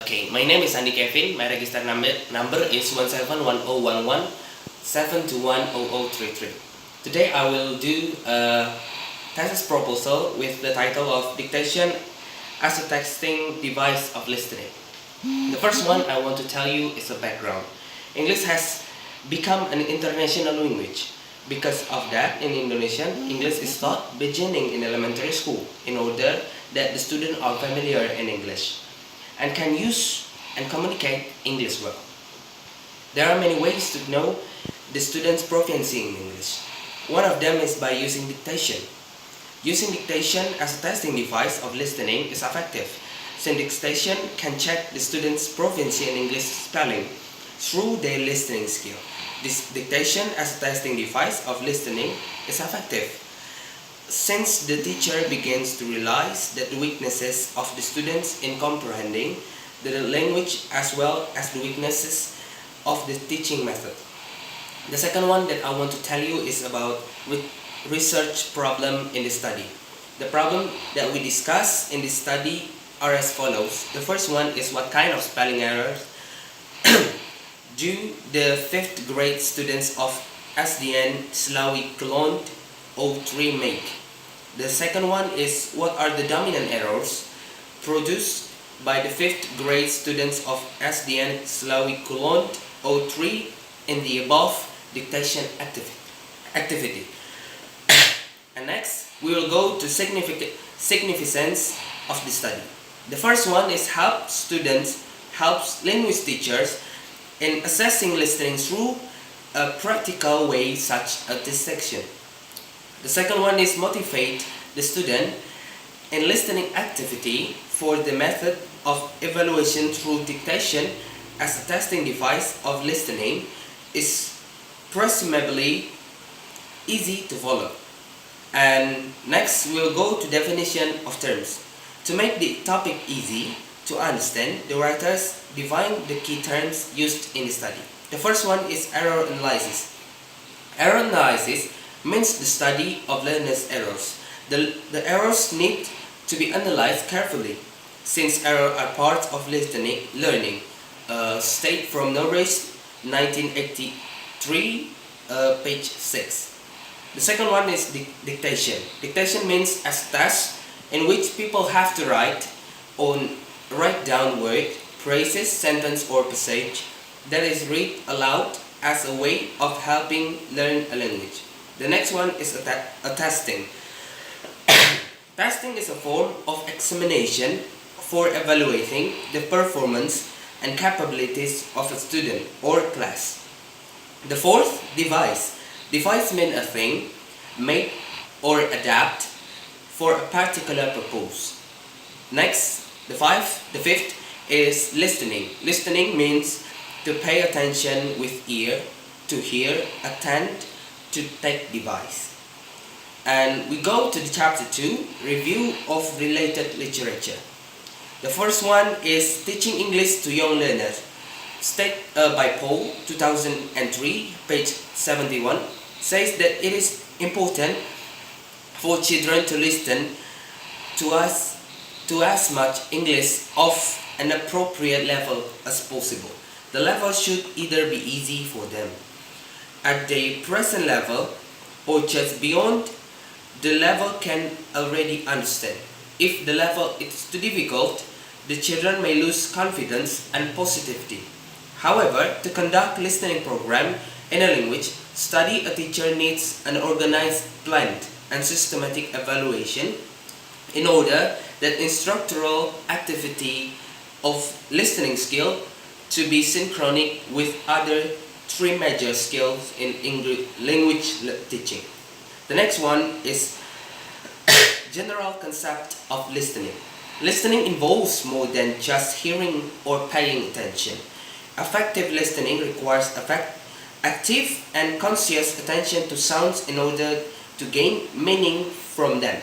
Okay, my name is Shandi Kevin. My register number is 171011 Today I will do a thesis proposal with the title of Dictation as a Texting Device of Listening. The first one I want to tell you is a background. English has become an international language. Because of that, in Indonesian, English is taught beginning in elementary school in order that the students are familiar in English and can use and communicate English well. There are many ways to know the student's proficiency in English. One of them is by using dictation. Using dictation as a testing device of listening is effective, since dictation can check the student's proficiency in English spelling through their listening skill. This dictation as a testing device of listening is effective, since the teacher begins to realize that the weaknesses of the students in comprehending the language as well as the weaknesses of the teaching method. The second one that I want to tell you is about research problem in the study. The problem that we discuss in this study are as follows. The first one is what kind of spelling errors do the 5th grade students of SDN Slawi Cloned 03 make. The second one is what are the dominant errors produced by the 5th grade students of SDN Slawi Cloned 03 in the above dictation activity. And next, we will go to significance of the study. The first one is helps linguist teachers in assessing listening through a practical way such as this section. The second one is motivate the student in listening activity for the method of evaluation through dictation as a testing device of listening is presumably easy to follow. And next we'll go to definition of terms. To make the topic easy to understand, the writers define the key terms used in the study. The first one is error analysis. Error analysis means the study of learners' errors. The errors need to be analyzed carefully, since errors are part of learning. State from Norris, 1983, page 6. The second one is dictation. Dictation means a task in which people have to write down word, phrases, sentence or passage that is read aloud as a way of helping learn a language. The next one is a testing. Testing is a form of examination for evaluating the performance and capabilities of a student or class. The fourth, device. Device means a thing made or adapt for a particular purpose. Next, the fifth is listening. Listening means to pay attention with ear, to hear, attend, to take device. And we go to the chapter 2, review of related literature. The first one is Teaching English to Young Learners, state by Paul, 2003, page 71, says that it is important for children to listen to as much English of an appropriate level as possible. The level should either be easy for them at the present level or just beyond the level can already understand. If the level is too difficult, the children may lose confidence and positivity. However, to conduct listening program in a language study, a teacher needs an organized, planned, and systematic evaluation in order that instructoral activity of listening skill to be synchronic with other 3 major skills in English language teaching. The next one is general concept of listening. Listening involves more than just hearing or paying attention. Effective listening requires active and conscious attention to sounds in order to gain meaning from them.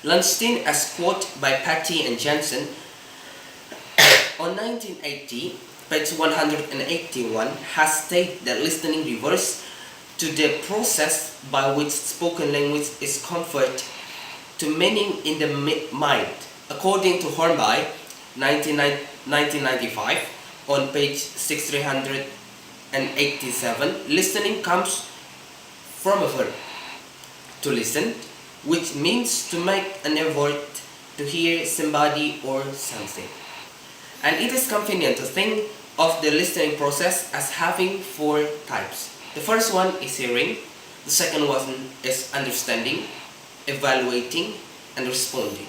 Lunstein, as quoted by Patty and Jensen on 1980, page 181, has stated that listening refers to the process by which spoken language is converted to meaning in the mind. According to Hornby, 1995 on page 6387, listening comes from a verb, to listen, which means to make an effort to hear somebody or something. And it is convenient to think of the listening process as having four types. The first one is hearing, the second one is understanding, evaluating, and responding.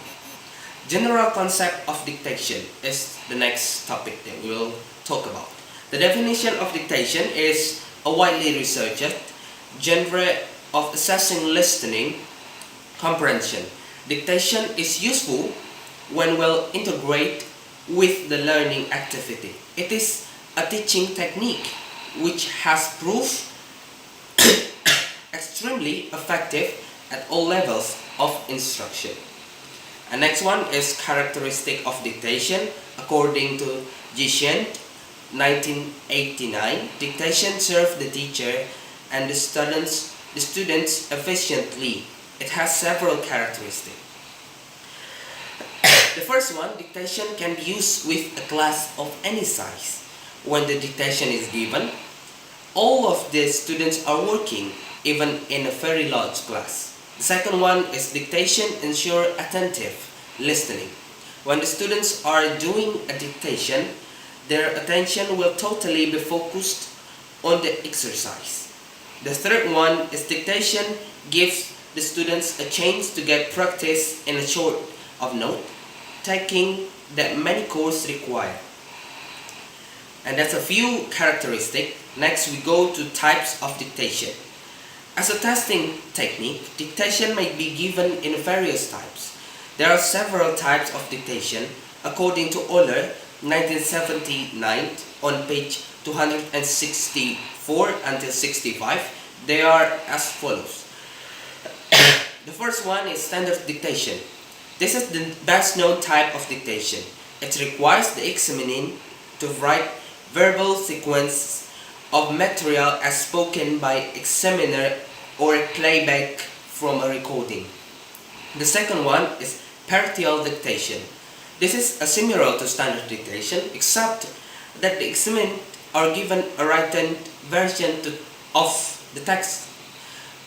General concept of dictation is the next topic that we will talk about. The definition of dictation is a widely researched genre of assessing listening comprehension. Dictation is useful when well integrated with the learning activity. It is a teaching technique which has proved extremely effective at all levels of instruction. And next one is characteristic of dictation. According to Shandi, 1989, dictation serves the teacher and the students efficiently. It has several characteristics. The first one, dictation can be used with a class of any size. When the dictation is given, all of the students are working, even in a very large class. The second one is dictation ensures attentive listening. When the students are doing a dictation, their attention will totally be focused on the exercise. The third one is dictation gives the students a chance to get practice in a short of note taking that many courses require. And that's a few characteristics. Next we go to types of dictation. As a testing technique, dictation may be given in various types. There are several types of dictation. According to Euler, 1979, on page 264 until 65, they are as follows. The first one is standard dictation. This is the best known type of dictation. It requires the examinee to write verbal sequences of material as spoken by examiner or playback from a recording. The second one is partial dictation. This is similar to standard dictation, except that the examined are given a written version of the text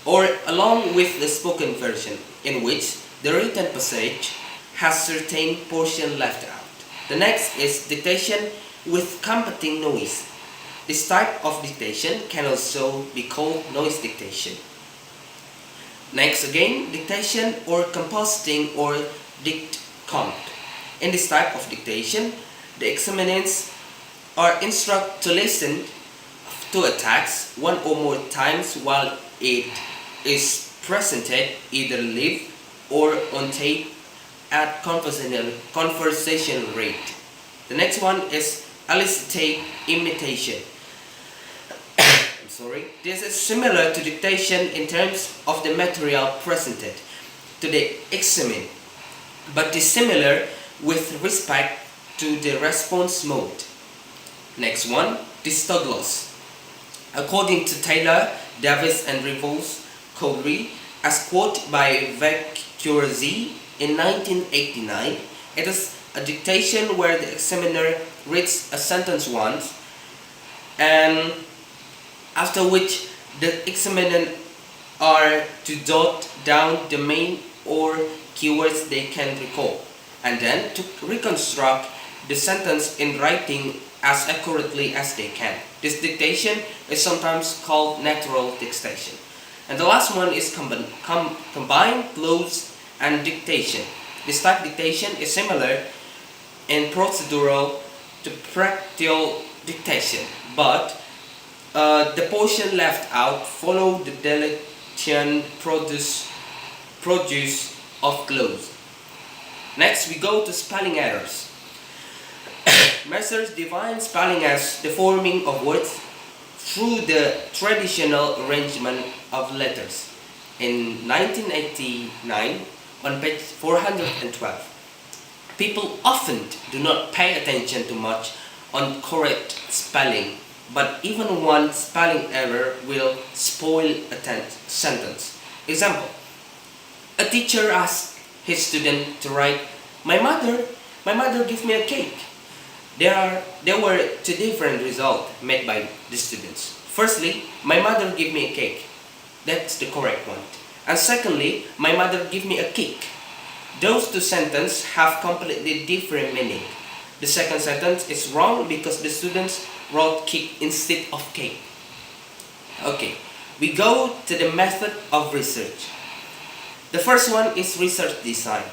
or along with the spoken version, in which the written passage has certain portion left out. The next is dictation with competing noise. This type of dictation can also be called noise dictation. Next again, dictation or compositing or dict count. In this type of dictation, the examinants are instructed to listen to a text one or more times while it is presented either live or on tape at conversational rate. The next one is elicitate imitation. This is similar to dictation in terms of the material presented to the examined, but dissimilar with respect to the response mode. Next one, distogloss. According to Taylor, Davis and Rivals Cowdery, as quoted by Victor Z in 1989, it is a dictation where the examiner reads a sentence once and after which the examinant are to jot down the main or keywords they can recall, and then to reconstruct the sentence in writing as accurately as they can. This dictation is sometimes called natural dictation. And the last one is combined close and dictation. This type of dictation is similar in procedural to practical dictation, but the portion left out follow the deletion produce of clause. Next we go to spelling errors. Messrs define spelling as the forming of words through the traditional arrangement of letters. In 1989, on page 412, people often do not pay attention too much on correct spelling, but even one spelling error will spoil a sentence. Example, a teacher asks his student to write, my mother gave me a cake." There were two different results made by the students. Firstly, my mother gave me a cake. That's the correct one. And secondly, my mother gave me a kick. Those two sentences have completely different meaning. The second sentence is wrong because the students wrote kick instead of cake. Okay, we go to the method of research. The first one is research design.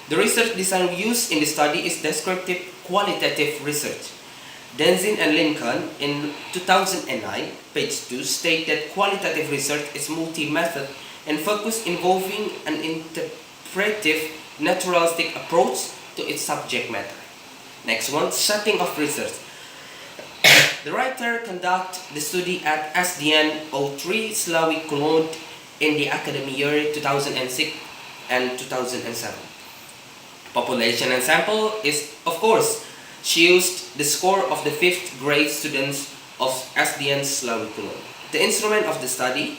The research design used in the study is descriptive qualitative research. Denzin and Lincoln in 2009, page 2, state that qualitative research is multi-method and focus involving an interpretive naturalistic approach to its subject matter. Next one, setting of research. The writer conducted the study at SDN 03 Slawi Cologne in the academic year 2006 and 2007. Population and sample is, of course, she used the score of the 5th grade students of SDN Slawi Cologne. The instrument of the study.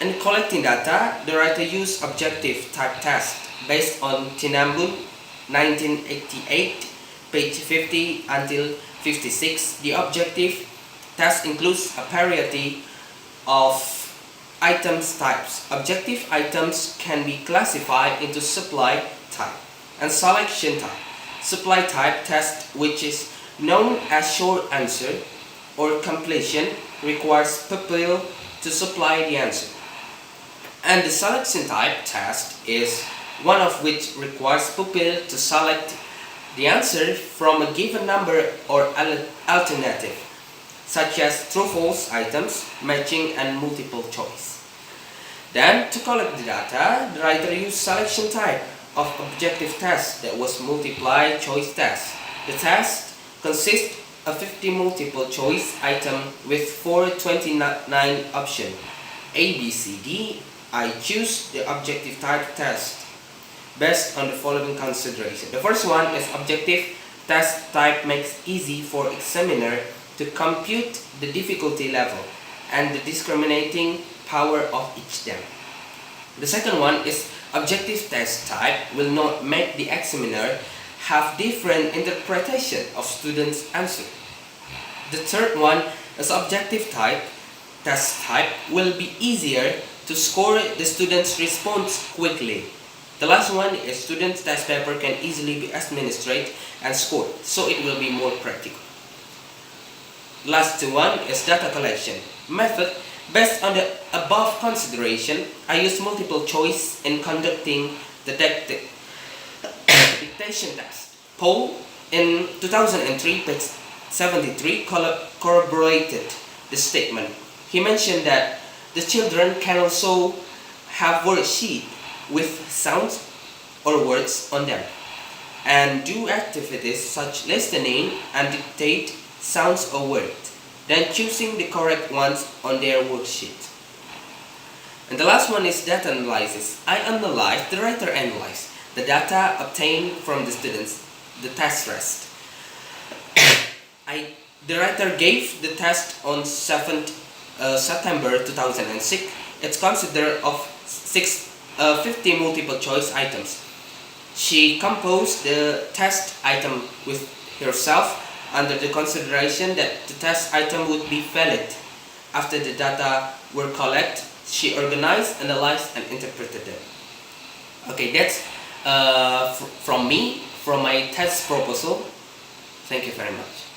In collecting data, the writer used objective type test based on Tinambun 1988, page 50 until 56. The objective test includes a variety of items types. Objective items can be classified into supply type and selection type. Supply type test, which is known as short answer or completion, requires pupil to supply the answer. And the selection type test is one of which requires pupil to select the answer from a given number or alternative, such as true-false items, matching and multiple choice. Then, to collect the data, the writer used selection type of objective test that was multiply choice test. The test consists of 50 multiple choice item with 429 options. A, B, C, D. I choose the objective type test based on the following consideration. The first one is objective test type makes easy for examiner to compute the difficulty level and the discriminating power of each them. The second one is objective test type will not make the examiner have different interpretation of students' answer. The third one is objective type test type will be easier to score the students' response quickly. The last one is students' test paper can easily be administered and scored, so it will be more practical. Last one is data collection method. Based on the above consideration, I use multiple choice in conducting the dictation test. Paul in 2003, page 73, corroborated the statement. He mentioned that the children can also have worksheet with sounds or words on them and do activities such listening and dictate sounds or words, then choosing the correct ones on their worksheet. And the last one is data analysis. The writer analyzed the data obtained from the students, the test rest. The writer gave the test on 7th September 2006. It's considered of 50 multiple choice items. She composed the test item with herself under the consideration that the test item would be valid. After the data were collected, she organized, analyzed, and interpreted them. Okay, that's from me, from my test proposal. Thank you very much.